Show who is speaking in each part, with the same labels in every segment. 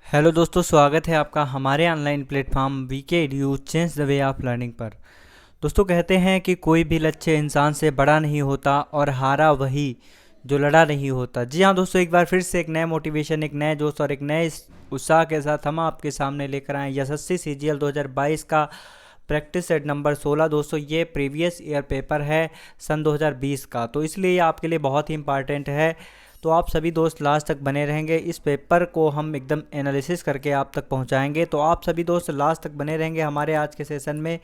Speaker 1: Hello दोस्तों, स्वागत है आपका हमारे online platform VK edu change the way of learning पर। दोस्तों, कहते हैं कि कोई भी लक्ष्य इंसान से बड़ा नहीं होता और हारा वही जो लड़ा नहीं होता। जी हाँ दोस्तों, एक बार फिर से एक नया मोटिवेशन, एक नए जोश और एक नए उत्साह के साथ हम आपके सामने लेकर आए यशस्वी सीजीएल 2022 का प्रैक्टिस सेट नंबर 16। दोस्तों, ये प्रीवियस ईयर पेपर है सन 2020 का, तो इसलिए ये आपके लिए बहुत ही इंपॉर्टेंट है। तो आप सभी दोस्त लास्ट तक बने रहेंगे। इस पेपर को हम एकदम एनालिसिस करके आप तक पहुंचाएंगे, तो आप सभी दोस्त लास्ट तक बने रहेंगे हमारे आज के सेशन में।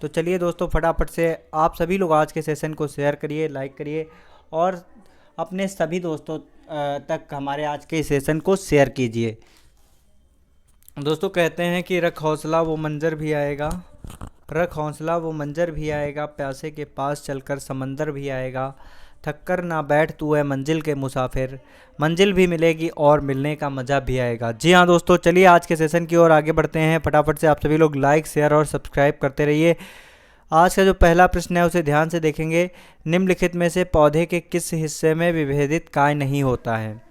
Speaker 1: तो चलिए दोस्तों, फटाफट से आप सभी लोग आज के सेशन को शेयर करिए, लाइक करिए और अपने सभी दोस्तों तक हमारे आज के सेशन को शेयर कीजिए। दोस्तों, कहते हैं कि रख हौसला वो मंजर भी आएगा, रख हौसला वो मंजर भी आएगा, प्यासे के पास चलकर समंदर भी आएगा, थक कर ना बैठ तू है मंजिल के मुसाफिर, मंजिल भी मिलेगी और मिलने का मज़ा भी आएगा। जी हाँ दोस्तों, चलिए आज के सेशन की ओर आगे बढ़ते हैं। फटाफट से आप सभी लोग लाइक, शेयर और सब्सक्राइब करते रहिए। आज का जो पहला प्रश्न है उसे ध्यान से देखेंगे। निम्नलिखित में से पौधे के किस हिस्से में विभेदित काय नहीं होता है?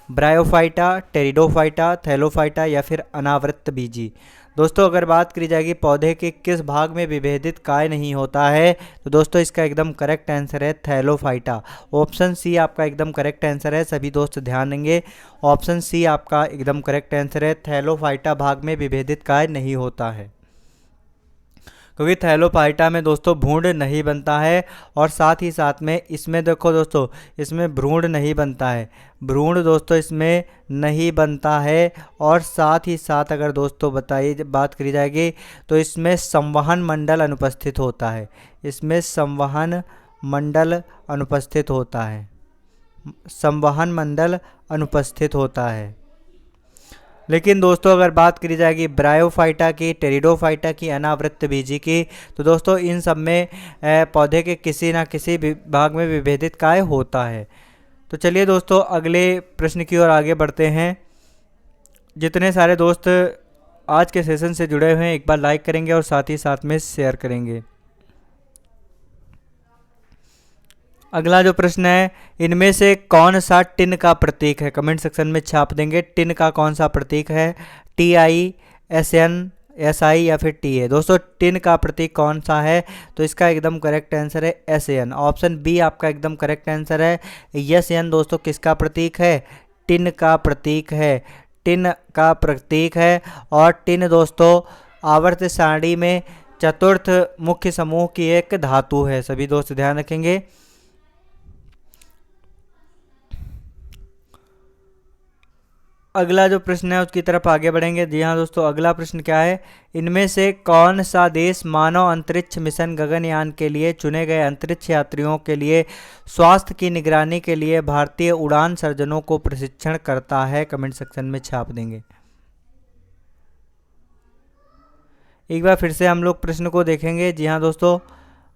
Speaker 1: ब्रायोफाइटा, टेरिडोफाइटा, थैलोफाइटा या फिर अनावृत बीजी। दोस्तों, अगर बात करी जाएगी पौधे के किस भाग में विभेदित काय नहीं होता है, तो दोस्तों इसका एकदम करेक्ट आंसर है थैलोफाइटा। ऑप्शन सी आपका एकदम करेक्ट आंसर है। सभी दोस्त ध्यान देंगे, ऑप्शन सी आपका एकदम करेक्ट आंसर है। थैलोफाइटा भाग में विभेदित काय नहीं होता है, क्योंकि थैलोफाइटा में दोस्तों भ्रूण नहीं बनता है और साथ ही साथ में इसमें देखो दोस्तों, इसमें भ्रूण नहीं बनता है, भ्रूण दोस्तों इसमें नहीं बनता है। और साथ ही साथ अगर दोस्तों बात करी जाएगी तो इसमें संवहन मंडल अनुपस्थित होता है, इसमें संवहन मंडल अनुपस्थित होता है, संवहन मंडल अनुपस्थित होता है। लेकिन दोस्तों अगर बात करी जाएगी ब्रायोफाइटा की, टेरिडोफाइटा की, अनावृत बीजी की, तो दोस्तों इन सब में पौधे के किसी ना किसी भाग में विभेदित काय होता है। तो चलिए दोस्तों अगले प्रश्न की ओर आगे बढ़ते हैं। जितने सारे दोस्त आज के सेशन से जुड़े हुए हैं एक बार लाइक करेंगे और साथ ही साथ में शेयर करेंगे। अगला जो प्रश्न है, इनमें से कौन सा टिन का प्रतीक है? कमेंट सेक्शन में छाप देंगे। टिन का कौन सा प्रतीक है? TI, SN, SI या फिर TA। दोस्तों टिन का प्रतीक कौन सा है? तो इसका एकदम करेक्ट आंसर है SN। ऑप्शन बी आपका एकदम करेक्ट आंसर है। SN दोस्तों किसका प्रतीक है? टिन का प्रतीक है, टिन का प्रतीक है। और टिन दोस्तों आवर्त सारणी में चतुर्थ मुख्य समूह की एक धातु है। सभी दोस्त ध्यान रखेंगे। अगला जो प्रश्न है उसकी तरफ आगे बढ़ेंगे। जी हाँ दोस्तों, अगला प्रश्न क्या है? इनमें से कौन सा देश मानव अंतरिक्ष मिशन गगनयान के लिए चुने गए अंतरिक्ष यात्रियों के लिए स्वास्थ्य की निगरानी के लिए भारतीय उड़ान सर्जनों को प्रशिक्षण करता है? कमेंट सेक्शन में छाप देंगे। एक बार फिर से हम लोग प्रश्न को देखेंगे। जी हाँ दोस्तों,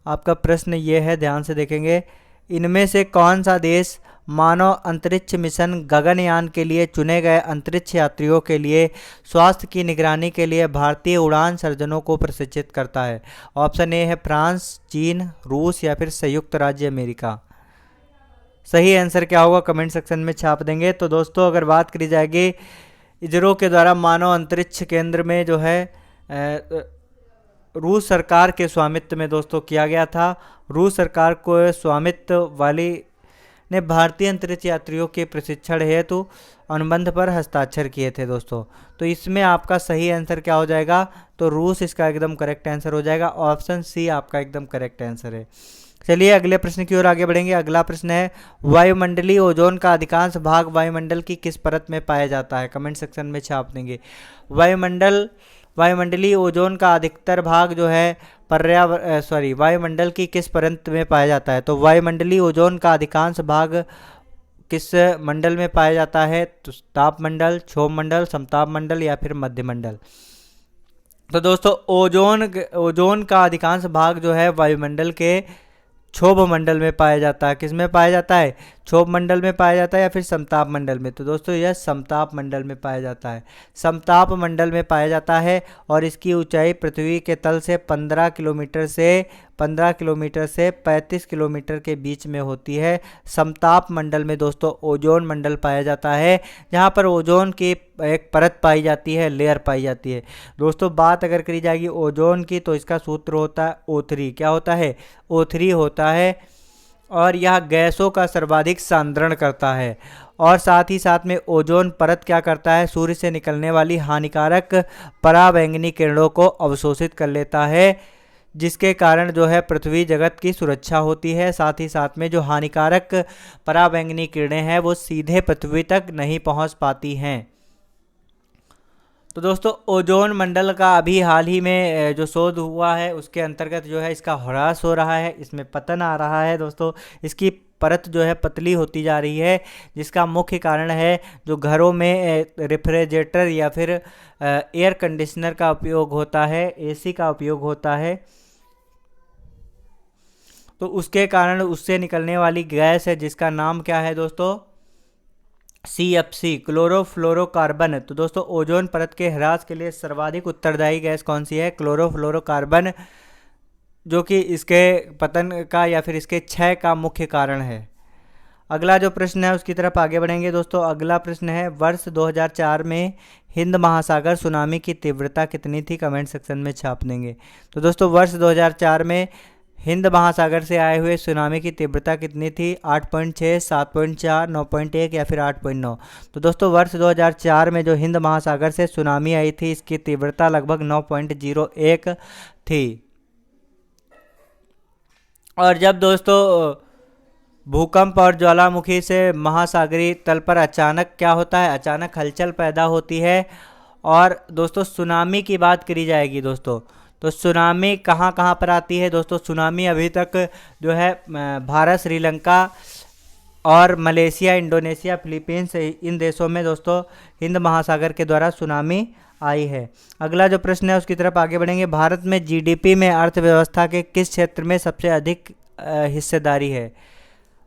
Speaker 1: आपका प्रश्न ये है, ध्यान से देखेंगे। इनमें से कौन सा देश मानव अंतरिक्ष मिशन गगनयान के लिए चुने गए अंतरिक्ष यात्रियों के लिए स्वास्थ्य की निगरानी के लिए भारतीय उड़ान सर्जनों को प्रशिक्षित करता है? ऑप्शन ए है फ्रांस, चीन, रूस या फिर संयुक्त राज्य अमेरिका। सही आंसर क्या होगा कमेंट सेक्शन में छाप देंगे। तो दोस्तों अगर बात करी जाएगी इसरो के द्वारा मानव अंतरिक्ष केंद्र में जो है रूस सरकार के स्वामित्व में दोस्तों किया गया था। रूस सरकार को स्वामित्व वाली ने भारतीय अंतरिक्ष यात्रियों के प्रशिक्षण हेतु अनुबंध पर हस्ताक्षर किए थे दोस्तों। तो इसमें आपका सही आंसर क्या हो जाएगा? तो रूस इसका एकदम करेक्ट आंसर हो जाएगा। ऑप्शन सी आपका एकदम करेक्ट आंसर है। चलिए अगले प्रश्न की ओर आगे बढ़ेंगे। अगला प्रश्न है, वायुमंडलीय ओजोन का अधिकांश भाग वायुमंडल की किस परत में पाया जाता है? कमेंट सेक्शन में छाप देंगे। वायुमंडलीय ओजोन का अधिकतर भाग जो है वायुमंडल की किस परत में पाया जाता है? तो वायुमंडलीय ओजोन का अधिकांश भाग किस मंडल में पाया जाता है? तो तापमंडल, क्षोभ मंडल, समताप मंडल या फिर मध्य मंडल। तो दोस्तों ओजोन का अधिकांश भाग जो है वायुमंडल के क्षोभ मंडल में पाया जाता है। किस में पाया जाता है? क्षोभ मंडल में पाया जाता है या फिर समताप मंडल में? तो दोस्तों यह समताप मंडल में पाया जाता है, समताप मंडल में पाया जाता है। और इसकी ऊंचाई पृथ्वी के तल से 15 किलोमीटर से 35 किलोमीटर के बीच में होती है। समताप मंडल में दोस्तों ओजोन मंडल पाया जाता है, जहाँ पर ओजोन की एक परत पाई जाती है, लेयर पाई जाती है। दोस्तों बात अगर करी जाएगी ओजोन की, तो इसका सूत्र होता है O3। क्या होता है? O3 होता है। और यह गैसों का सर्वाधिक सांद्रण करता है। और साथ ही साथ में ओजोन परत क्या करता है? सूर्य से निकलने वाली हानिकारक पराबैंगनी किरणों को अवशोषित कर लेता है, जिसके कारण जो है पृथ्वी जगत की सुरक्षा होती है। साथ ही साथ में जो हानिकारक पराबैंगनी किरणें हैं वो सीधे पृथ्वी तक नहीं पहुंच पाती हैं। तो दोस्तों ओजोन मंडल का अभी हाल ही में जो शोध हुआ है उसके अंतर्गत जो है इसका ह्रास हो रहा है, इसमें पतन आ रहा है। दोस्तों इसकी परत जो है पतली होती जा रही है, जिसका मुख्य कारण है जो घरों में रेफ्रिजरेटर या फिर एयर कंडीशनर का उपयोग होता है, एसी का उपयोग होता है, तो उसके कारण उससे निकलने वाली गैस है जिसका नाम क्या है दोस्तों? CFC, chlorofluorocarbon. तो दोस्तों ओजोन परत के ह्रास के लिए सर्वाधिक उत्तरदायी गैस कौन सी है? क्लोरोफ्लोरोकार्बन, जो कि इसके पतन का या फिर इसके क्षय का मुख्य कारण है। अगला जो प्रश्न है उसकी तरफ आगे बढ़ेंगे दोस्तों। अगला प्रश्न है, वर्ष 2004 में हिंद महासागर सुनामी की तीव्रता कितनी थी? कमेंट सेक्शन में छाप देंगे। तो दोस्तों वर्ष 2004 में हिंद महासागर से आए हुए सुनामी की तीव्रता कितनी थी? 8.6, 7.4, 9.1 या फिर 8.9? तो दोस्तों वर्ष 2004 में जो हिंद महासागर से सुनामी आई थी इसकी तीव्रता लगभग 9.01 थी। और जब दोस्तों भूकंप और ज्वालामुखी से महासागरीय तल पर अचानक क्या होता है? अचानक हलचल पैदा होती है। और दोस्तों सुनामी की बात करी जाएगी दोस्तों, तो सुनामी कहाँ कहाँ पर आती है? दोस्तों सुनामी अभी तक जो है भारत, श्रीलंका और मलेशिया, इंडोनेशिया, फिलीपींस, इन देशों में दोस्तों हिंद महासागर के द्वारा सुनामी आई है। अगला जो प्रश्न है उसकी तरफ आगे बढ़ेंगे। भारत में GDP में अर्थव्यवस्था के किस क्षेत्र में सबसे अधिक हिस्सेदारी है?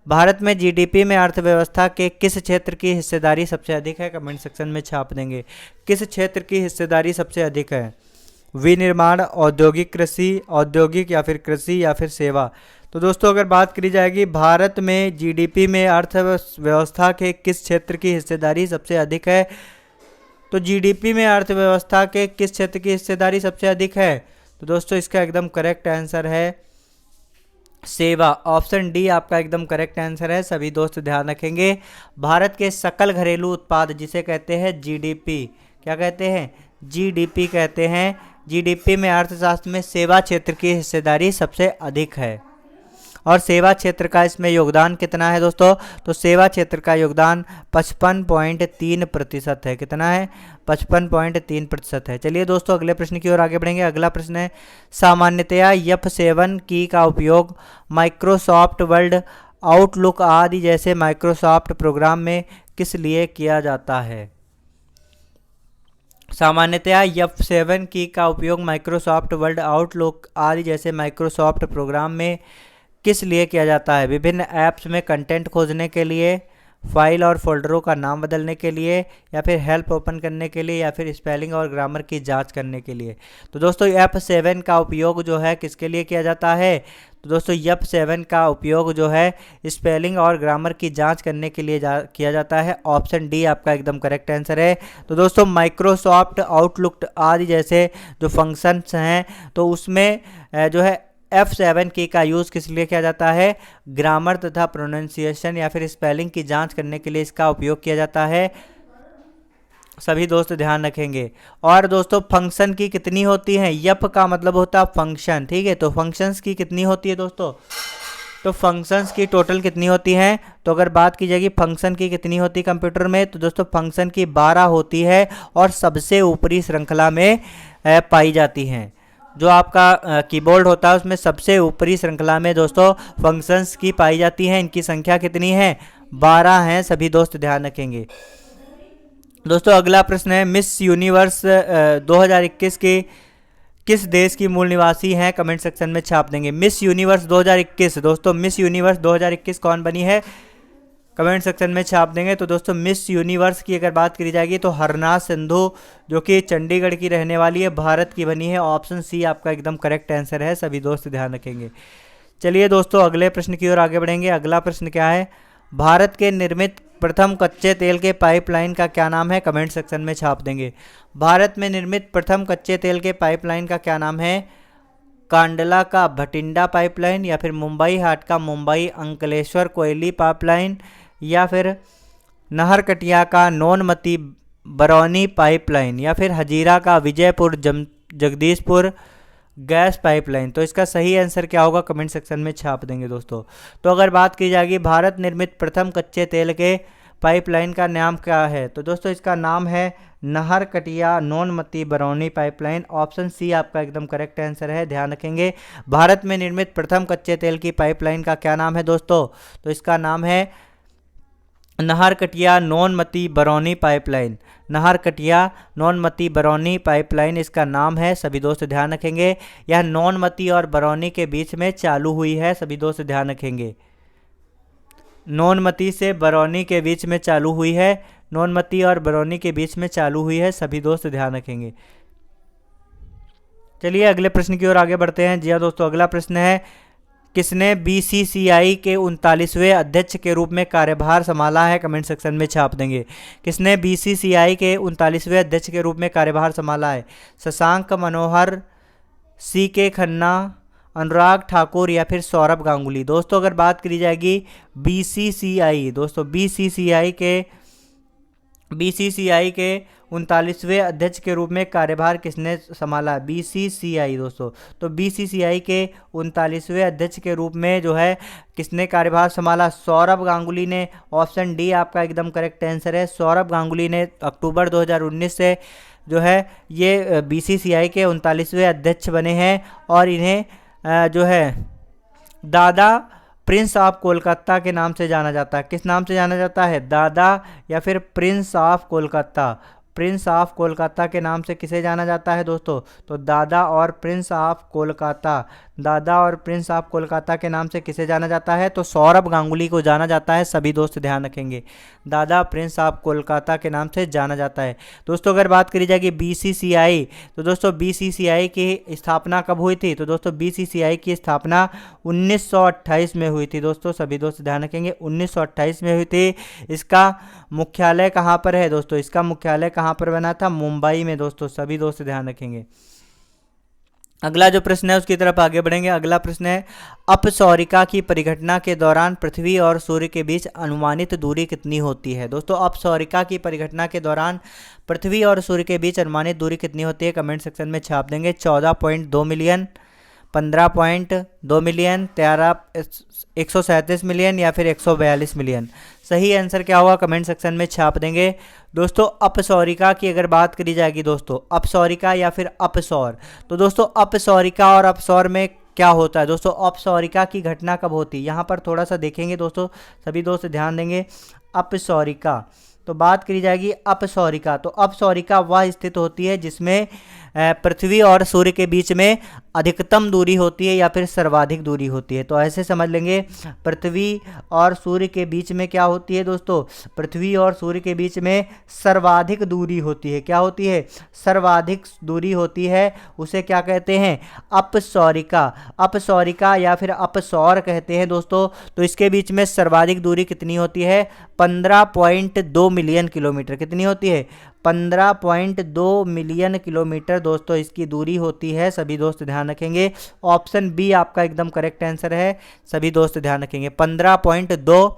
Speaker 1: भारत में GDP में अर्थव्यवस्था के किस क्षेत्र की हिस्सेदारी सबसे अधिक है? कमेंट सेक्शन में छाप देंगे। किस क्षेत्र की हिस्सेदारी सबसे अधिक है? विनिर्माण, औद्योगिक कृषि, औद्योगिक या फिर कृषि या फिर सेवा? तो दोस्तों अगर बात करी जाएगी भारत में GDP में अर्थव्यवस्था के किस क्षेत्र की हिस्सेदारी सबसे अधिक है, तो GDP में अर्थव्यवस्था के किस क्षेत्र की हिस्सेदारी सबसे अधिक है? तो दोस्तों इसका एकदम करेक्ट आंसर है सेवा। ऑप्शन डी आपका एकदम करेक्ट आंसर है। सभी दोस्त ध्यान रखेंगे, भारत के सकल घरेलू उत्पाद जिसे कहते हैं GDP, क्या कहते हैं? GDP कहते हैं। GDP में अर्थशास्त्र में सेवा क्षेत्र की हिस्सेदारी सबसे अधिक है। और सेवा क्षेत्र का इसमें योगदान कितना है दोस्तों? तो सेवा क्षेत्र का योगदान 55.3% है। कितना है? 55.3% है। चलिए दोस्तों अगले प्रश्न की ओर आगे बढ़ेंगे। अगला प्रश्न है, सामान्यतया F7 की का उपयोग माइक्रोसॉफ्ट वर्ड, आउटलुक आदि जैसे माइक्रोसॉफ्ट प्रोग्राम में किस लिए किया जाता है? सामान्यतया F7 की का उपयोग माइक्रोसॉफ्ट वर्ड, आउटलुक आदि जैसे माइक्रोसॉफ्ट प्रोग्राम में किस लिए किया जाता है? विभिन्न ऐप्स में कंटेंट खोजने के लिए, फाइल और फोल्डरों का नाम बदलने के लिए, या फिर हेल्प ओपन करने के लिए, या फिर स्पेलिंग और ग्रामर की जांच करने के लिए। तो दोस्तों F7 का उपयोग जो है किसके लिए किया जाता है? तो दोस्तों F7 का उपयोग जो है स्पेलिंग और ग्रामर की जांच करने के लिए किया जाता है। ऑप्शन डी आपका एकदम करेक्ट आंसर है। तो दोस्तों माइक्रोसॉफ्ट आउटलुक आदि जैसे जो फंक्शंस हैं तो उसमें जो है F7 की का यूज़ किस लिए किया जाता है? ग्रामर तथा प्रोनाउंसिएशन या फिर स्पेलिंग की जांच करने के लिए इसका उपयोग किया जाता है। सभी दोस्त ध्यान रखेंगे। और दोस्तों फंक्शन की कितनी होती हैं? F का मतलब होता है फंक्शन, ठीक है। तो फंक्शंस की कितनी होती है दोस्तों? तो फंक्शंस की टोटल कितनी होती हैं? तो अगर बात की जाएगी फंक्शन की कितनी होती है कंप्यूटर में, तो दोस्तों फंक्शन की 12 होती है और सबसे ऊपरी श्रृंखला में पाई जाती हैं। जो आपका कीबोर्ड होता है उसमें सबसे ऊपरी श्रृंखला में दोस्तों फंक्शंस की पाई जाती हैं। इनकी संख्या कितनी है? 12 हैं। सभी दोस्त ध्यान रखेंगे। दोस्तों अगला प्रश्न है, मिस यूनिवर्स 2021 के किस देश की मूल निवासी हैं? कमेंट सेक्शन में छाप देंगे। मिस यूनिवर्स 2021 दोस्तों मिस यूनिवर्स 2021 कौन बनी है? कमेंट सेक्शन में छाप देंगे। तो दोस्तों मिस यूनिवर्स की अगर बात करी जाएगी तो हरनाज सिंधु, जो कि चंडीगढ़ की रहने वाली है, भारत की बनी है। ऑप्शन सी आपका एकदम करेक्ट आंसर है, सभी दोस्त ध्यान रखेंगे। चलिए दोस्तों अगले प्रश्न की ओर आगे बढ़ेंगे। अगला प्रश्न क्या है, भारत के निर्मित प्रथम कच्चे तेल के पाइपलाइन का क्या नाम है? कमेंट सेक्शन में छाप देंगे। भारत में निर्मित प्रथम कच्चे तेल के पाइपलाइन का क्या नाम है? कांडला का भटिंडा पाइपलाइन, या फिर मुंबई हाट का मुंबई अंकलेश्वर कोयली पाइपलाइन, या फिर नहरकटिया का नौनमती बरौनी पाइपलाइन, या फिर हजीरा का विजयपुर जगदीशपुर गैस पाइपलाइन। तो इसका सही आंसर क्या होगा? कमेंट सेक्शन में छाप देंगे दोस्तों। तो अगर बात की जाएगी भारत निर्मित प्रथम कच्चे तेल के पाइपलाइन का नाम क्या है, तो दोस्तों इसका नाम है Naharkatiya Noonmati Barauni pipeline. Option C आपका एकदम करेक्ट आंसर है, ध्यान रखेंगे। भारत में निर्मित प्रथम कच्चे तेल की पाइपलाइन का क्या नाम है दोस्तों? तो इसका नाम है नहरकटिया नौनमती बरौनी पाइपलाइन। नहरकटिया नौनमती बरौनी पाइपलाइन इसका नाम है, सभी दोस्त ध्यान रखेंगे। यह नौनमती और बरौनी के बीच में चालू हुई है, सभी दोस्त ध्यान रखेंगे। नौनमती से बरौनी के बीच में चालू हुई है, नौनमती और बरौनी के बीच में चालू हुई है, सभी दोस्त ध्यान रखेंगे। चलिए अगले प्रश्न की ओर आगे बढ़ते हैं। जी हाँ दोस्तों, अगला प्रश्न है, किसने बीसीसीआई के 39वें अध्यक्ष के रूप में कार्यभार संभाला है? कमेंट सेक्शन में छाप देंगे। किसने बीसीसीआई के 39वें अध्यक्ष के रूप में कार्यभार संभाला है? शशांक मनोहर, सीके खन्ना, अनुराग ठाकुर, या फिर सौरभ गांगुली। दोस्तों अगर बात करी जाएगी बीसीसीआई, दोस्तों बीसीसीआई के 39वें अध्यक्ष के रूप में कार्यभार किसने संभाला? बीसीसीआई दोस्तों। तो बीसीसीआई के 39वें अध्यक्ष के रूप में जो है किसने कार्यभार संभाला? सौरभ गांगुली ने। ऑप्शन डी आपका एकदम करेक्ट आंसर है, सौरभ गांगुली ने अक्टूबर 2019 से जो है ये बीसीसीआई के 39वें अध्यक्ष बने हैं। और इन्हें जो है दादा प्रिंस ऑफ कोलकाता के नाम से जाना जाता है। किस नाम से जाना जाता है? दादा या फिर Prince of Kolkata. Prince of Kolkata के नाम से किसे जाना जाता है दोस्तों? तो दादा और प्रिंस ऑफ कोलकाता, दादा और प्रिंस ऑफ कोलकाता के नाम से किसे जाना जाता है? तो सौरभ गांगुली को जाना जाता है, सभी दोस्त ध्यान रखेंगे। दादा प्रिंस ऑफ कोलकाता के नाम से जाना जाता है। दोस्तों अगर बात करी जाएगी बीसीसीआई, तो दोस्तों बीसीसीआई की स्थापना कब हुई थी? तो दोस्तों बीसीसीआई की स्थापना 1928 में हुई थी दोस्तों, सभी दोस्त ध्यान रखेंगे, 1928 में हुई थी। इसका मुख्यालय कहाँ पर है दोस्तों? इसका मुख्यालय कहाँ पर बना था? मुंबई में दोस्तों, सभी दोस्त ध्यान रखेंगे। अगला जो प्रश्न है उसकी तरफ आगे बढ़ेंगे। अगला प्रश्न है, अपसौरिका की परिघटना के दौरान पृथ्वी और सूर्य के बीच अनुमानित दूरी कितनी होती है? दोस्तों अपसौरिका की परिघटना के दौरान पृथ्वी और सूर्य के बीच अनुमानित दूरी कितनी होती है? कमेंट सेक्शन में छाप देंगे। 14.2 मिलियन, 15.2 मिलियन, 137 मिलियन, या फिर 142 मिलियन। सही आंसर क्या होगा? कमेंट सेक्शन में छाप देंगे। दोस्तों अपसौरिका की अगर बात करी जाएगी दोस्तों, अपसौरिका या फिर अपसौर, तो दोस्तों अपसौरिका और अपसौर में क्या होता है दोस्तों? अपसौरिका की घटना कब होती है? यहाँ पर थोड़ा सा देखेंगे दोस्तों, सभी दोस्त ध्यान देंगे। अपसौरिका, तो बात करी जाएगी अपसौरिका, तो अपसौरिका वह स्थिति होती है जिसमें पृथ्वी और सूर्य के बीच में अधिकतम दूरी होती है या फिर सर्वाधिक दूरी होती है। तो ऐसे समझ लेंगे, पृथ्वी और सूर्य के बीच में क्या होती है दोस्तों? पृथ्वी और सूर्य के बीच में सर्वाधिक दूरी होती है। क्या होती है? सर्वाधिक दूरी होती है, उसे क्या कहते हैं? अपसौरिका। अपसौरिका या फिर अपसौर कहते हैं दोस्तों। तो इसके बीच में सर्वाधिक दूरी कितनी होती है? 15.2 मिलियन किलोमीटर। कितनी होती है? 15.2 मिलियन किलोमीटर दोस्तों इसकी दूरी होती है, सभी दोस्त ध्यान रखेंगे। ऑप्शन बी आपका एकदम करेक्ट आंसर है, सभी दोस्त ध्यान रखेंगे। 15.2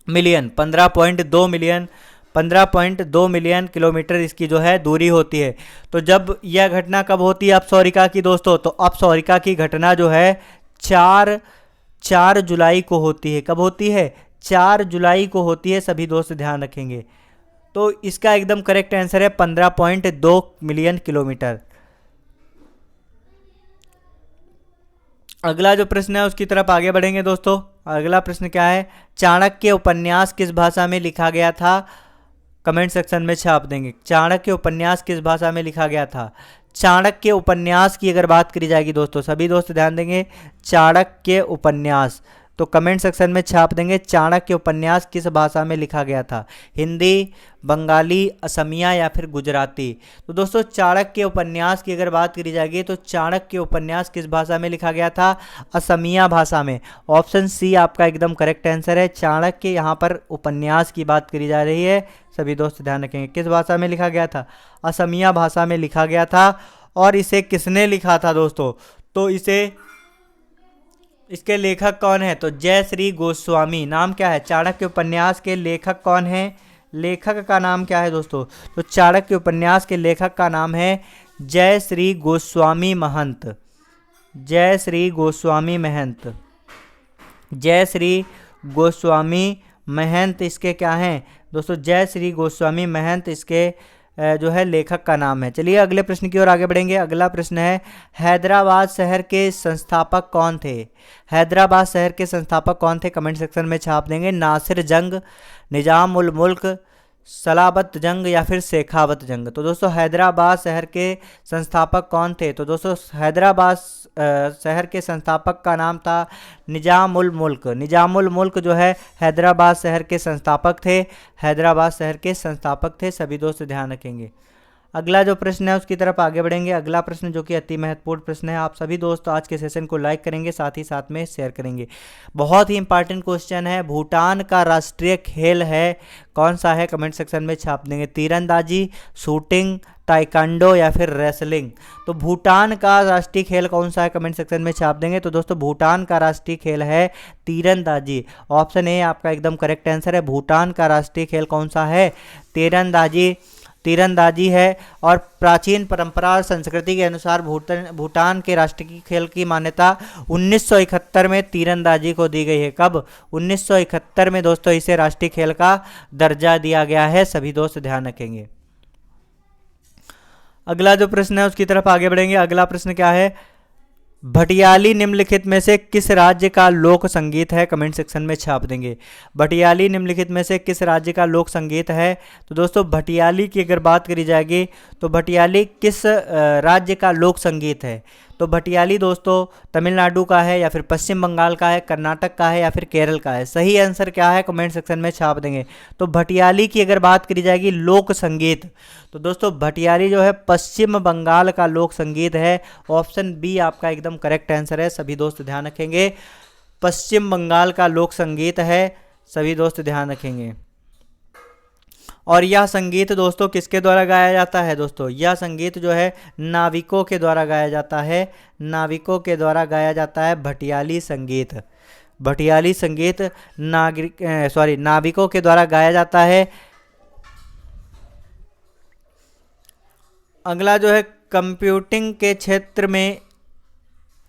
Speaker 1: मिलियन, 15.2 मिलियन, 15.2 मिलियन किलोमीटर इसकी जो है दूरी होती है। तो जब यह घटना कब होती है अपसौरिका की दोस्तों? तो अपसौरिका की घटना जो है 4 जुलाई को होती है। कब होती है? 4 जुलाई को होती है, सभी दोस्त ध्यान रखेंगे। तो इसका एकदम करेक्ट आंसर है 15.2 मिलियन किलोमीटर। अगला जो प्रश्न है उसकी तरफ आगे बढ़ेंगे दोस्तों। अगला प्रश्न क्या है? चाणक्य उपन्यास किस भाषा में लिखा गया था? कमेंट सेक्शन में छाप देंगे। चाणक्य उपन्यास किस भाषा में लिखा गया था? चाणक्य उपन्यास की अगर बात करी जाएगी दोस्तों, सभी दोस्त ध्यान देंगे। चाणक्य उपन्यास, तो कमेंट सेक्शन में छाप देंगे चाणक्य उपन्यास किस भाषा में लिखा गया था, हिंदी, बंगाली, असमिया या फिर गुजराती। तो दोस्तों चाणक्य उपन्यास की अगर बात करी जाएगी तो चाणक्य उपन्यास किस भाषा में लिखा गया था, असमिया भाषा में। ऑप्शन सी आपका एकदम करेक्ट आंसर है। चाणक्य यहाँ पर उपन्यास की बात करी जा रही है, सभी दोस्त ध्यान रखेंगे। किस भाषा में लिखा गया था, असमिया भाषा में लिखा गया था। और इसे किसने लिखा था दोस्तों, तो इसके लेखक कौन है, तो जयश्री गोस्वामी। नाम क्या है, चाणक्य उपन्यास के लेखक कौन है, लेखक का नाम क्या है दोस्तों, तो चाणक्य उपन्यास के लेखक का नाम है जयश्री गोस्वामी महंत। जयश्री गोस्वामी महंत, जयश्री गोस्वामी महंत इसके क्या हैं दोस्तों, जयश्री गोस्वामी महंत इसके जो है लेखक का नाम है। चलिए अगले प्रश्न की ओर आगे बढ़ेंगे। अगला प्रश्न है, हैदराबाद शहर के संस्थापक कौन थे। हैदराबाद शहर के संस्थापक कौन थे, कमेंट सेक्शन में छाप देंगे। नासिर जंग, निजाम उल मुल्क, सलाबत जंग या फिर शेखावत जंग। तो दोस्तों हैदराबाद शहर के संस्थापक कौन थे, तो दोस्तों हैदराबाद शहर के संस्थापक का नाम था निजाम उल मुल्क। निजाम उल मुल्क जो है हैदराबाद शहर के संस्थापक थे, हैदराबाद शहर के संस्थापक थे, सभी दोस्त ध्यान रखेंगे। अगला जो प्रश्न है उसकी तरफ आगे बढ़ेंगे। अगला प्रश्न जो कि अति महत्वपूर्ण प्रश्न है, आप सभी दोस्त आज के सेशन को लाइक करेंगे, साथ ही साथ में शेयर करेंगे। बहुत ही इंपॉर्टेंट क्वेश्चन है, भूटान का राष्ट्रीय खेल है कौन सा है, कमेंट सेक्शन में छाप देंगे। तीरंदाजी, शूटिंग, ताइक्वांडो या फिर रेसलिंग। तो भूटान का राष्ट्रीय खेल कौन सा है, कमेंट सेक्शन में छाप देंगे। तो दोस्तों भूटान का राष्ट्रीय खेल है तीरंदाजी। ऑप्शन ए आपका एकदम करेक्ट आंसर है। भूटान का राष्ट्रीय खेल कौन सा है, तीरंदाजी, तीरंदाजी है। और प्राचीन परंपरा और संस्कृति के अनुसार भूटान के राष्ट्रीय खेल की मान्यता 1971 में तीरंदाजी को दी गई है। कब, 1971 में दोस्तों इसे राष्ट्रीय खेल का दर्जा दिया गया है, सभी दोस्त ध्यान रखेंगे। अगला जो प्रश्न है उसकी तरफ आगे बढ़ेंगे। अगला प्रश्न क्या है, भटियाली निम्नलिखित में से किस राज्य का लोक संगीत है, कमेंट सेक्शन में छाप देंगे। भटियाली निम्नलिखित में से किस राज्य का लोक संगीत है। तो दोस्तों भटियाली की अगर बात करी जाएगी तो भटियाली किस राज्य का लोक संगीत है, तो भटियाली दोस्तों तमिलनाडु का है या फिर पश्चिम बंगाल का है, कर्नाटक का है या फिर केरल का है। सही आंसर क्या है, कमेंट सेक्शन में छाप देंगे। तो भटियाली की अगर बात करी जाएगी लोक संगीत, तो दोस्तों भटियाली जो है पश्चिम बंगाल का लोक संगीत है। ऑप्शन बी आपका एकदम करेक्ट आंसर है, सभी दोस्त ध्यान रखेंगे। पश्चिम बंगाल का लोक संगीत है, सभी दोस्त ध्यान रखेंगे। और यह संगीत दोस्तों किसके द्वारा गाया जाता है, दोस्तों यह संगीत जो है नाविकों के द्वारा गाया जाता है, नाविकों के द्वारा गाया जाता है भटियाली संगीत। भटियाली संगीत नाविकों के द्वारा गाया जाता है। अगला जो है कंप्यूटिंग के क्षेत्र में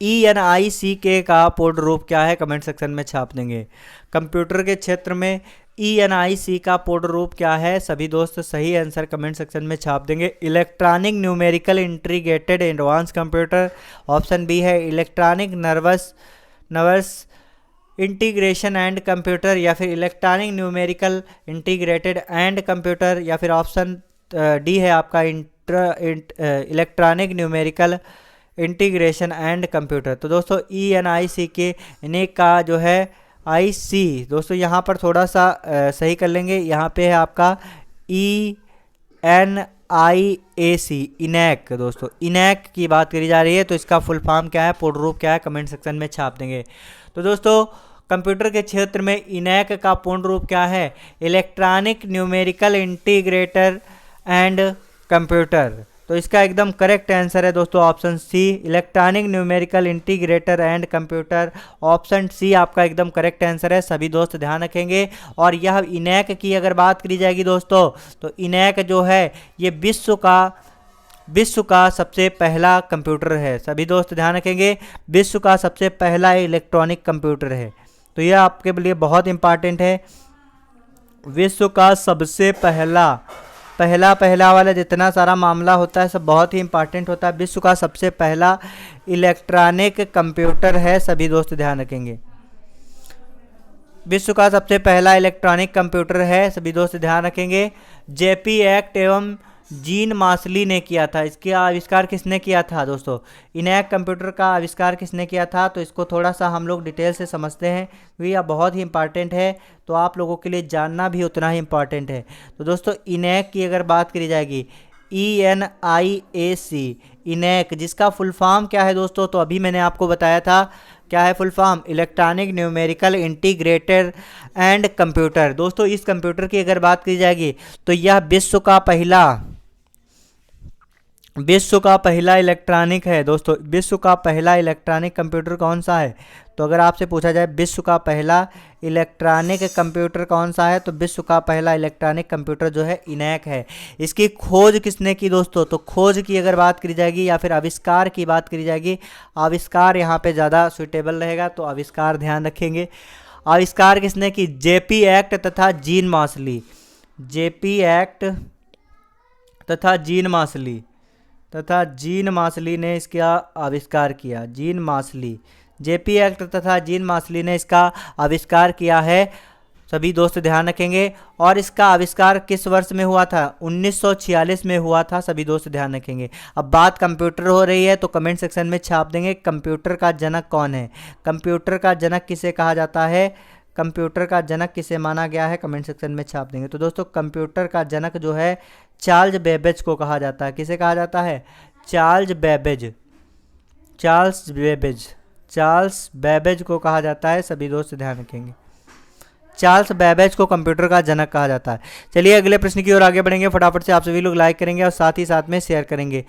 Speaker 1: ENICK का पूर्ण रूप क्या है, कमेंट सेक्शन में छाप देंगे। कंप्यूटर के क्षेत्र में ENIC का पूर्ण रूप क्या है, सभी दोस्त सही आंसर कमेंट सेक्शन में छाप देंगे। Electronic numerical integrated advance computer. Option B है electronic nervous integration and computer या फिर electronic numerical integrated and computer या फिर ऑप्शन डी है आपका electronic numerical integration and computer. तो दोस्तों ENICK का जो है IC दोस्तों यहाँ पर थोड़ा सा सही कर लेंगे, यहाँ पे है आपका ENIAC इनैक। दोस्तों इनैक की बात करी जा रही है, तो इसका फुल फॉर्म क्या है, पूर्ण रूप क्या है, कमेंट सेक्शन में छाप देंगे। तो दोस्तों कंप्यूटर के क्षेत्र में इनैक का पूर्ण रूप क्या है, electronic numerical integrator and computer. तो इसका एकदम करेक्ट आंसर है दोस्तों option C, electronic numerical integrator and computer. Option C आपका एकदम करेक्ट आंसर है, सभी दोस्त ध्यान रखेंगे। और यह इनैक की अगर बात करी जाएगी दोस्तों, तो इनैक जो है ये विश्व का सबसे पहला कंप्यूटर है, सभी दोस्त ध्यान रखेंगे। विश्व का सबसे पहला इलेक्ट्रॉनिक कंप्यूटर है, तो यह आपके लिए बहुत इंपॉर्टेंट है। विश्व का सबसे पहला वाला जितना सारा मामला होता है सब बहुत ही इंपॉर्टेंट होता है। विश्व का सबसे पहला इलेक्ट्रॉनिक कंप्यूटर है, सभी दोस्त ध्यान रखेंगे। विश्व का सबसे पहला इलेक्ट्रॉनिक कंप्यूटर है, सभी दोस्त ध्यान रखेंगे। जेपी एक्ट एवं जीन मार्शली ने किया था। इसका आविष्कार किसने किया था दोस्तों? इनैक कंप्यूटर का आविष्कार किसने किया था? तो इसको थोड़ा सा हम लोग डिटेल से समझते हैं, क्योंकि यह बहुत ही इंपॉर्टेंट है, तो आप लोगों के लिए जानना भी उतना ही इंपॉर्टेंट है। तो दोस्तों इनैक की अगर बात करी जाएगी, ENIAC, इनैक, जिसका फुल फॉर्म क्या है दोस्तों? तो अभी मैंने आपको बताया था क्या है full form, electronic numerical integrated and computer. दोस्तों इस कंप्यूटर की अगर बात की जाएगी तो यह विश्व का पहला इलेक्ट्रॉनिक है दोस्तों। विश्व का पहला इलेक्ट्रॉनिक कंप्यूटर कौन सा है? तो अगर आपसे पूछा जाए विश्व का पहला इलेक्ट्रॉनिक कंप्यूटर कौन सा है, तो विश्व का पहला इलेक्ट्रॉनिक कंप्यूटर जो है इनैक है। इसकी खोज किसने की दोस्तों? तो खोज की अगर बात करी जाएगी या फिर आविष्कार की बात करी जाएगी, आविष्कार यहाँ पे ज़्यादा सुटेबल रहेगा, तो आविष्कार ध्यान रखेंगे। आविष्कार किसने की? JP एक्ट तथा जीन मार्शली। JP एक्ट तथा जीन मार्शली ने इसका आविष्कार किया। जीन मार्शली, JP एक्ट तथा जीन मार्शली ने इसका आविष्कार किया है, सभी दोस्त ध्यान रखेंगे। और इसका आविष्कार किस वर्ष में हुआ था? 1946 में हुआ था, सभी दोस्त ध्यान रखेंगे। अब बात कंप्यूटर हो रही है तो कमेंट सेक्शन में छाप देंगे कंप्यूटर का जनक कौन है। कंप्यूटर का जनक किसे कहा जाता है? कंप्यूटर का जनक किसे माना गया है? कमेंट सेक्शन में छाप देंगे। तो दोस्तों कंप्यूटर का जनक जो है चार्ल्स बेबेज को कहा जाता है। किसे कहा जाता है? चार्ल्स बेबेज को कहा जाता है, सभी दोस्त ध्यान रखेंगे। चार्ल्स बेबेज को कंप्यूटर का जनक कहा जाता है। चलिए अगले प्रश्न की ओर आगे बढ़ेंगे। फटाफट से आप सभी लोग लाइक करेंगे और साथ ही साथ में शेयर करेंगे।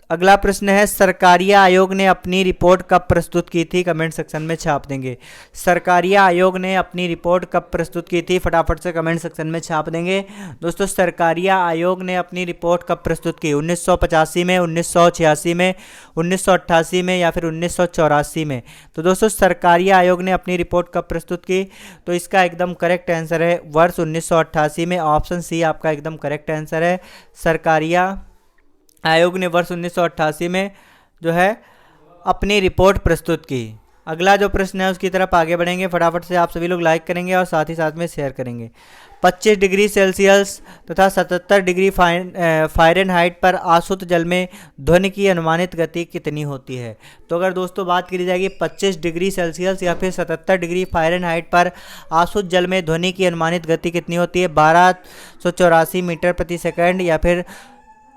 Speaker 1: अगला प्रश्न है, सरकारिया आयोग ने अपनी रिपोर्ट कब प्रस्तुत की थी? कमेंट सेक्शन में छाप देंगे। सरकारिया आयोग ने अपनी रिपोर्ट कब प्रस्तुत की थी? फटाफट से कमेंट सेक्शन में छाप देंगे। दोस्तों सरकारिया आयोग ने अपनी रिपोर्ट कब प्रस्तुत की? 1985 में, 1986 में, 1988 में या फिर 1984 में? तो दोस्तों सरकारिया आयोग ने अपनी रिपोर्ट कब प्रस्तुत की? तो इसका एकदम करेक्ट आंसर है वर्ष 1988 में। ऑप्शन सी आपका एकदम करेक्ट आंसर है। सरकारिया आयोग ने वर्ष 1988 में जो है अपनी रिपोर्ट प्रस्तुत की। अगला जो प्रश्न है उसकी तरफ आगे बढ़ेंगे। फटाफट से आप सभी लोग लाइक करेंगे और साथ ही साथ में शेयर करेंगे। 25 डिग्री सेल्सियस तथा 77 डिग्री फ़ारेनहाइट पर आसुत जल में ध्वनि की अनुमानित गति कितनी होती है? तो अगर दोस्तों बात करी जाएगी 25 डिग्री सेल्सियस या फिर 77 डिग्री फ़ारेनहाइट पर आसुत जल में ध्वनि की अनुमानित गति कितनी होती है? 1284 मीटर प्रति सेकंड या फिर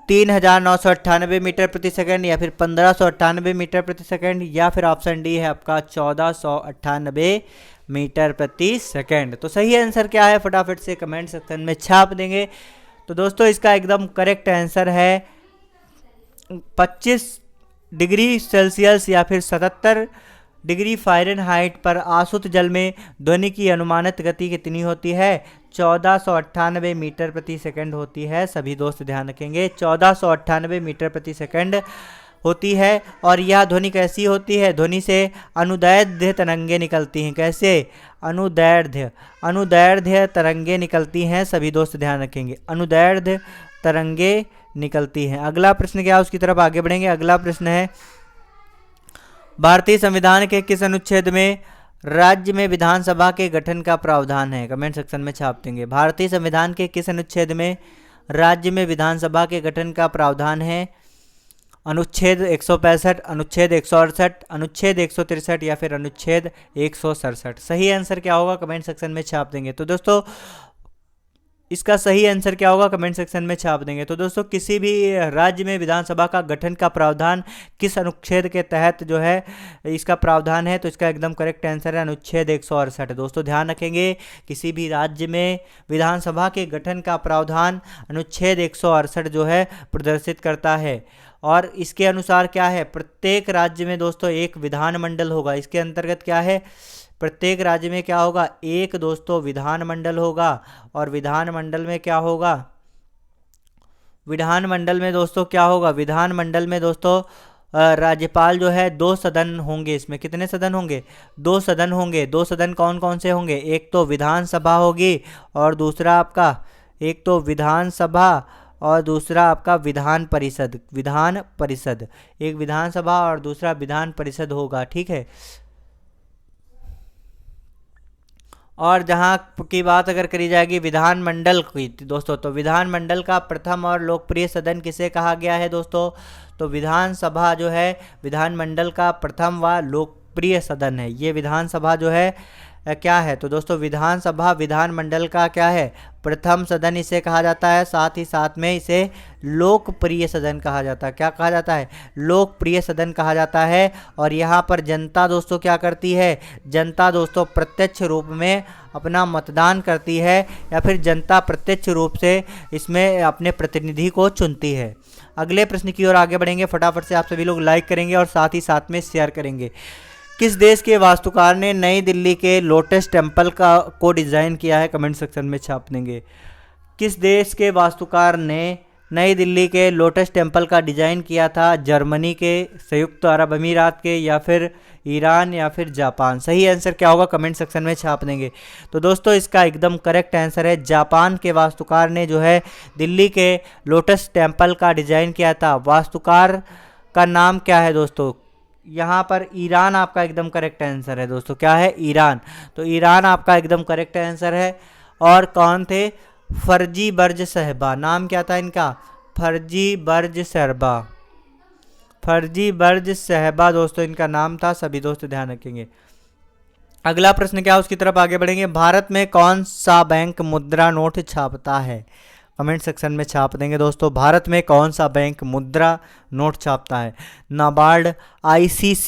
Speaker 1: 3998 मीटर प्रति सेकंड या फिर 1598 मीटर प्रति सेकंड या फिर ऑप्शन डी है आपका 1498 मीटर प्रति सेकंड। तो सही आंसर क्या है? फटाफट से कमेंट सेक्शन में छाप देंगे। तो दोस्तों इसका एकदम करेक्ट आंसर है 25 डिग्री सेल्सियस या फिर 77 डिग्री फ़ारेनहाइट पर आसुत जल में ध्वनि की अनुमानित गति कितनी होती है? 1498 मीटर प्रति सेकंड होती है, सभी दोस्त ध्यान रखेंगे। 1498 मीटर प्रति सेकंड होती है। और यह ध्वनि कैसी होती है? ध्वनि से अनुदैर्ध्य तरंगे निकलती हैं। कैसे? अनुदैर्ध्य तरंगे निकलती हैं, सभी दोस्त ध्यान रखेंगे। अनुदैर्ध्य तरंगे निकलती हैं। अगला प्रश्न क्या है उसकी तरफ आगे बढ़ेंगे। अगला प्रश्न है, भारतीय संविधान के किस अनुच्छेद में राज्य में विधानसभा के गठन का प्रावधान है? कमेंट सेक्शन में छाप देंगे। भारतीय संविधान के किस अनुच्छेद में राज्य में विधानसभा के गठन का प्रावधान है? अनुच्छेद 165, अनुच्छेद 168, अनुच्छेद 163 या फिर अनुच्छेद 167? सही आंसर क्या होगा? कमेंट सेक्शन में छाप देंगे। तो दोस्तों इसका सही आंसर क्या होगा? कमेंट सेक्शन में छाप देंगे। तो दोस्तों किसी भी राज्य में विधानसभा का गठन का प्रावधान किस अनुच्छेद के तहत जो है इसका प्रावधान है? तो इसका एकदम करेक्ट आंसर है अनुच्छेद 168। दोस्तों ध्यान रखेंगे, किसी भी राज्य में विधानसभा के गठन का प्रावधान अनुच्छेद 168 जो है प्रदर्शित करता है। और इसके अनुसार क्या है? प्रत्येक राज्य में दोस्तों एक विधानमंडल होगा। इसके अंतर्गत क्या है? प्रत्येक राज्य में क्या होगा? एक दोस्तों विधानमंडल होगा। और विधानमंडल में क्या होगा? विधानमंडल में दोस्तों क्या होगा? विधानमंडल में दोस्तों राज्यपाल जो है 2 सदन होंगे। इसमें कितने सदन होंगे? 2 सदन होंगे। 2 सदन कौन कौन से होंगे? एक तो विधानसभा होगी और दूसरा आपका एक तो विधानसभा और दूसरा आपका विधान परिषद। एक विधानसभा और दूसरा विधान परिषद होगा, ठीक है। और जहाँ की बात अगर करी जाएगी विधानमंडल की दोस्तों, तो विधानमंडल का प्रथम और लोकप्रिय सदन किसे कहा गया है दोस्तों? तो विधानसभा जो है विधानमंडल का प्रथम व लोकप्रिय सदन है। ये विधानसभा जो है क्या है? तो दोस्तों विधानसभा विधानमंडल का क्या है? प्रथम सदन इसे कहा जाता है। साथ ही साथ में इसे लोकप्रिय सदन कहा जाता है। क्या कहा जाता है? लोकप्रिय सदन कहा जाता है। और यहाँ पर जनता दोस्तों क्या करती है? जनता दोस्तों प्रत्यक्ष रूप में अपना मतदान करती है, या फिर जनता प्रत्यक्ष रूप से इसमें अपने प्रतिनिधि को चुनती है। अगले प्रश्न की ओर आगे बढ़ेंगे। फटाफट से आप सभी लोग लाइक करेंगे और साथ ही साथ में शेयर करेंगे। किस देश के वास्तुकार ने नई दिल्ली के लोटस टेम्पल को डिज़ाइन किया है? कमेंट सेक्शन में छाप देंगे। किस देश के वास्तुकार ने नई दिल्ली के लोटस टेम्पल का डिज़ाइन किया था? जर्मनी के, संयुक्त अरब अमीरात के, या फिर ईरान, या फिर जापान? सही आंसर क्या होगा? कमेंट सेक्शन में छाप देंगे। तो दोस्तों इसका एकदम करेक्ट आंसर है जापान के वास्तुकार ने जो है दिल्ली के लोटस टेम्पल का डिज़ाइन किया था। वास्तुकार का नाम क्या है दोस्तों? यहाँ पर ईरान आपका एकदम करेक्ट आंसर है दोस्तों। क्या है? ईरान। तो ईरान आपका एकदम करेक्ट आंसर है। और कौन थे? फर्जी बर्ज साहबा। नाम क्या था इनका? फर्जी बर्ज साहबा। फर्जी बर्ज साहबा दोस्तों इनका नाम था। सभी दोस्त ध्यान रखेंगे। अगला प्रश्न क्या, उसकी तरफ आगे बढ़ेंगे। भारत में कौन सा बैंक मुद्रा नोट छापता है? कमेंट सेक्शन में छाप देंगे दोस्तों। भारत में कौन सा बैंक मुद्रा नोट छापता है? नाबार्ड, आईसीआईसीआई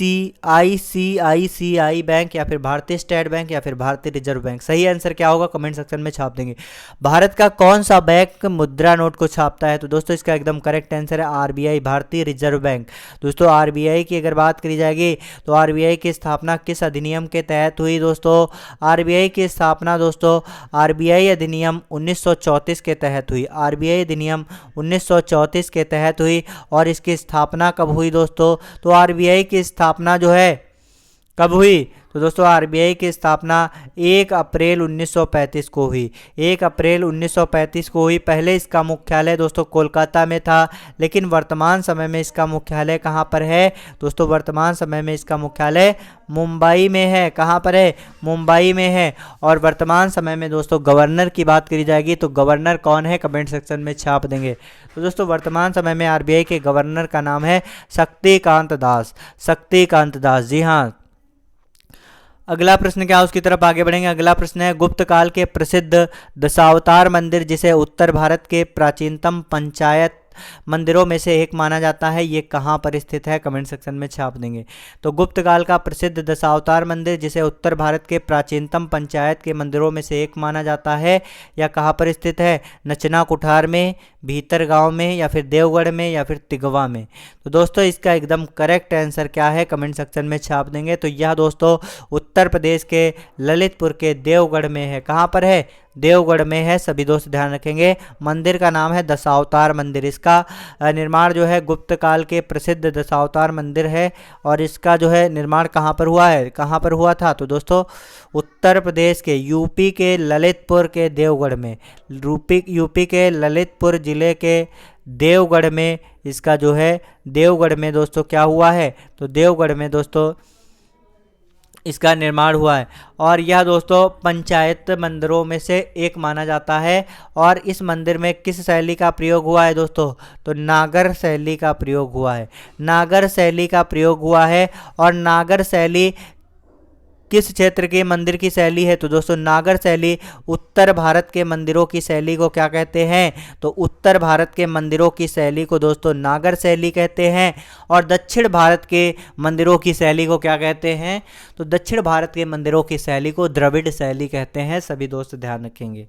Speaker 1: बैंक, या फिर भारतीय स्टेट बैंक, या फिर भारतीय रिजर्व बैंक? सही आंसर क्या होगा? कमेंट सेक्शन में छाप देंगे। भारत का कौन सा बैंक मुद्रा नोट को छापता है? तो दोस्तों इसका एकदम करेक्ट आंसर है आरबीआई, भारतीय रिजर्व बैंक। दोस्तों आरबीआई की अगर बात करी जाएगी तो आरबीआई की स्थापना किस अधिनियम के तहत हुई दोस्तों? आरबीआई की स्थापना दोस्तों आरबीआई अधिनियम 1934 के तहत हुई। आरबीआई अधिनियम 1934 के तहत हुई। और इसकी स्थापना कब हुई दोस्तों? तो आरबीआई की स्थापना जो है कब हुई? तो दोस्तों आरबीआई की स्थापना 1 अप्रैल 1935 को हुई। 1 अप्रैल 1935 को हुई। पहले इसका मुख्यालय दोस्तों कोलकाता में था, लेकिन वर्तमान समय में इसका मुख्यालय कहाँ पर है दोस्तों? वर्तमान समय में इसका मुख्यालय मुंबई में है। कहाँ पर है? मुंबई में है। और वर्तमान समय में दोस्तों गवर्नर की बात करी जाएगी तो गवर्नर कौन है? कमेंट सेक्शन में छाप देंगे। तो दोस्तों वर्तमान समय में आरबीआई के गवर्नर का नाम है शक्तिकांत दास। शक्तिकांत दास, जी हाँ। अगला प्रश्न क्या, उसकी तरफ आगे बढ़ेंगे। अगला प्रश्न है, गुप्त काल के प्रसिद्ध दशावतार मंदिर जिसे उत्तर भारत के प्राचीनतम पंचायत मंदिरों में से एक माना जाता है, ये कहाँ पर स्थित है? कमेंट सेक्शन में छाप देंगे। तो गुप्त काल का प्रसिद्ध दशावतार मंदिर जिसे उत्तर भारत के प्राचीनतम पंचायत के मंदिरों में से एक माना जाता है, या कहाँ पर स्थित है? नचना कुठार में, भीतर गांव में, या फिर देवगढ़ में, या फिर तिगवा में? तो दोस्तों इसका एकदम करेक्ट आंसर क्या है? कमेंट सेक्शन में छाप देंगे। तो यह दोस्तों उत्तर प्रदेश के ललितपुर के देवगढ़ में है। कहाँ पर है? देवगढ़ में है। सभी दोस्त ध्यान रखेंगे। मंदिर का नाम है दशावतार मंदिर। इसका निर्माण जो है गुप्त काल के प्रसिद्ध दशावतार मंदिर है। और इसका जो है निर्माण कहाँ पर हुआ है? कहाँ पर हुआ था? तो दोस्तों उत्तर प्रदेश के यूपी के ललितपुर के देवगढ़ में। यूपी के ललितपुर जिले के देवगढ़ में इसका जो है देवगढ़ में दोस्तों क्या हुआ है? तो देवगढ़ में दोस्तों इसका निर्माण हुआ है। और यह दोस्तों पंचायत मंदिरों में से एक माना जाता है। और इस मंदिर में किस शैली का प्रयोग हुआ है दोस्तों? तो नागर शैली का प्रयोग हुआ है। नागर शैली का प्रयोग हुआ है। और नागर शैली किस क्षेत्र के मंदिर की शैली है? तो दोस्तों नागर शैली उत्तर भारत के मंदिरों की शैली को क्या कहते हैं? तो उत्तर भारत के मंदिरों की शैली को दोस्तों नागर शैली कहते हैं। और दक्षिण भारत के मंदिरों की शैली को क्या कहते हैं? तो दक्षिण भारत के मंदिरों की शैली को द्रविड़ शैली कहते हैं। सभी दोस्त ध्यान रखेंगे।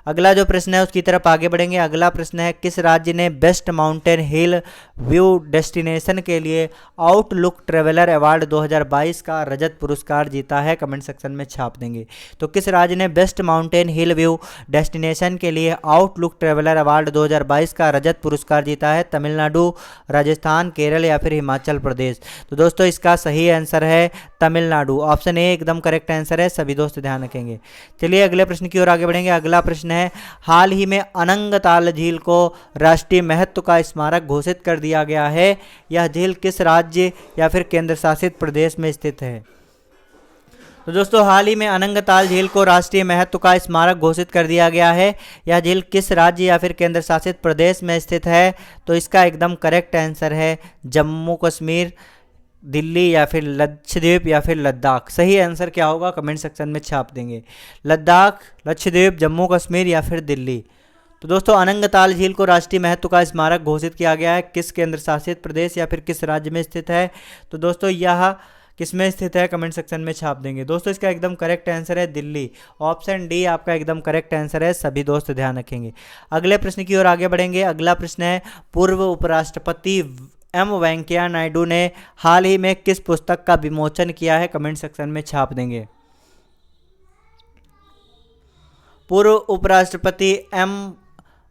Speaker 1: अगला जो प्रश्न है उसकी तरफ आगे बढ़ेंगे। अगला प्रश्न है, किस राज्य ने बेस्ट माउंटेन हिल व्यू डेस्टिनेशन के लिए आउटलुक ट्रेवलर अवार्ड 2022 का रजत पुरस्कार जीता है? कमेंट सेक्शन में छाप देंगे। तो किस राज्य ने बेस्ट माउंटेन हिल व्यू डेस्टिनेशन के लिए आउटलुक ट्रेवलर अवार्ड 2022 का रजत पुरस्कार जीता है? तमिलनाडु, राजस्थान, केरल, या फिर हिमाचल प्रदेश? तो दोस्तों इसका सही आंसर है तमिलनाडु। ऑप्शन ए एकदम करेक्ट आंसर है। सभी दोस्त ध्यान रखेंगे। चलिए अगले प्रश्न की ओर आगे बढ़ेंगे। अगला प्रश्न है, हाल ही में अनंगताल झील को राष्ट्रीय महत्व का स्मारक घोषित कर दिया गया है। यह झील किस राज्य या फिर केंद्र शासित प्रदेश में स्थित है? तो दोस्तों हाल ही में अनंगताल झील को राष्ट्रीय महत्व का स्मारक घोषित कर दिया गया है। यह झील किस राज्य या फिर केंद्र शासित प्रदेश में स्थित है? तो इसका एकदम करेक्ट आंसर है जम्मू कश्मीर, दिल्ली या फिर लक्षद्वीप या फिर लद्दाख। सही आंसर क्या होगा कमेंट सेक्शन में छाप देंगे। लद्दाख, लक्षद्वीप, जम्मू कश्मीर या फिर दिल्ली। तो दोस्तों अनंगताल झील को राष्ट्रीय महत्व का स्मारक घोषित किया गया है। किस केंद्र शासित प्रदेश या फिर किस राज्य में स्थित है? तो दोस्तों यह किस में स्थित है कमेंट सेक्शन में छाप देंगे। दोस्तों इसका एकदम करेक्ट आंसर है दिल्ली। ऑप्शन डी आपका एकदम करेक्ट आंसर है, सभी दोस्त ध्यान रखेंगे। अगले प्रश्न की ओर आगे बढ़ेंगे। अगला प्रश्न है, पूर्व उपराष्ट्रपति एम वेंकैया नायडू ने हाल ही में किस पुस्तक का विमोचन किया है? कमेंट सेक्शन में छाप देंगे। पूर्व उपराष्ट्रपति एम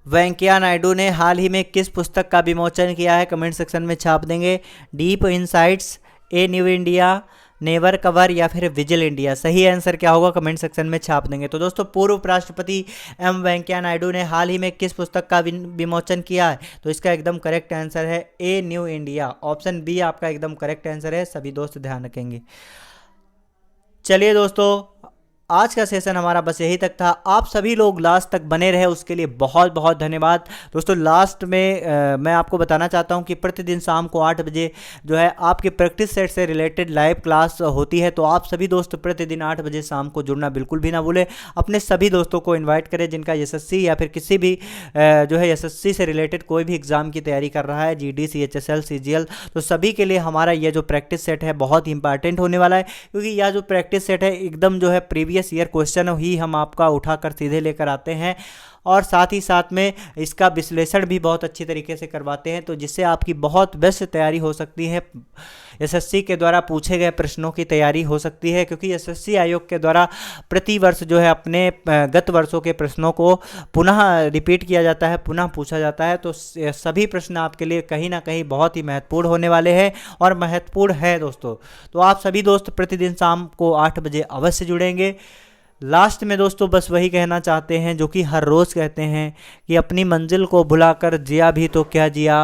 Speaker 1: वेंकैया नायडू ने हाल ही में किस पुस्तक का विमोचन किया है? कमेंट सेक्शन में छाप देंगे। डीप इनसाइट्स, ए न्यू इंडिया, नेवर कवर या फिर विजिल इंडिया। सही आंसर क्या होगा कमेंट सेक्शन में छाप देंगे। तो दोस्तों पूर्व उपराष्ट्रपति एम वेंकैया नायडू ने हाल ही में किस पुस्तक का विमोचन किया है? तो इसका एकदम करेक्ट आंसर है a new India. Option B आपका एकदम करेक्ट आंसर है, सभी दोस्त ध्यान रखेंगे। चलिए दोस्तों आज का सेशन हमारा बस यही तक था। आप सभी लोग लास्ट तक बने रहे उसके लिए बहुत बहुत धन्यवाद। दोस्तों लास्ट में मैं आपको बताना चाहता हूं कि प्रतिदिन शाम को 8 बजे जो है आपके प्रैक्टिस सेट से रिलेटेड लाइव क्लास होती है। तो आप सभी दोस्त प्रतिदिन 8 बजे शाम को जुड़ना बिल्कुल भी ना भूलें। अपने सभी दोस्तों को इन्वाइट करें जिनका एसएससी या फिर किसी भी जो है एसएससी से रिलेटेड कोई भी एग्ज़ाम की तैयारी कर रहा है, जीडी, सीएचएसएल, सीजीएल, तो सभी के लिए हमारा ये जो प्रैक्टिस सेट है बहुत ही इंपॉर्टेंट होने वाला है। क्योंकि यह जो प्रैक्टिस सेट है एकदम जो है प्रीवियस ईयर क्वेश्चन ही हम आपका उठाकर सीधे लेकर आते हैं और साथ ही साथ में इसका विश्लेषण भी बहुत अच्छी तरीके से करवाते हैं। तो जिससे आपकी बहुत बेस्ट तैयारी हो सकती है, एसएससी के द्वारा पूछे गए प्रश्नों की तैयारी हो सकती है। क्योंकि एसएससी आयोग के द्वारा प्रति वर्ष जो है अपने गत वर्षों के प्रश्नों को पुनः रिपीट किया जाता है, पुनः पूछा जाता है। तो सभी प्रश्न आपके लिए कहीं ना कहीं बहुत ही महत्वपूर्ण होने वाले हैं और महत्वपूर्ण है दोस्तों। तो आप सभी दोस्त प्रतिदिन शाम को 8 बजे अवश्य जुड़ेंगे। लास्ट में दोस्तों बस वही कहना चाहते हैं जो कि हर रोज़ कहते हैं कि अपनी मंजिल को भुलाकर जिया भी तो क्या जिया,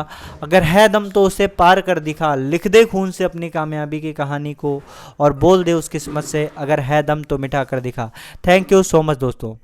Speaker 1: अगर है दम तो उसे पार कर दिखा, लिख दे खून से अपनी कामयाबी की कहानी को और बोल दे उस किस्मत से, अगर है दम तो मिटा कर दिखा। थैंक यू सो मच दोस्तों।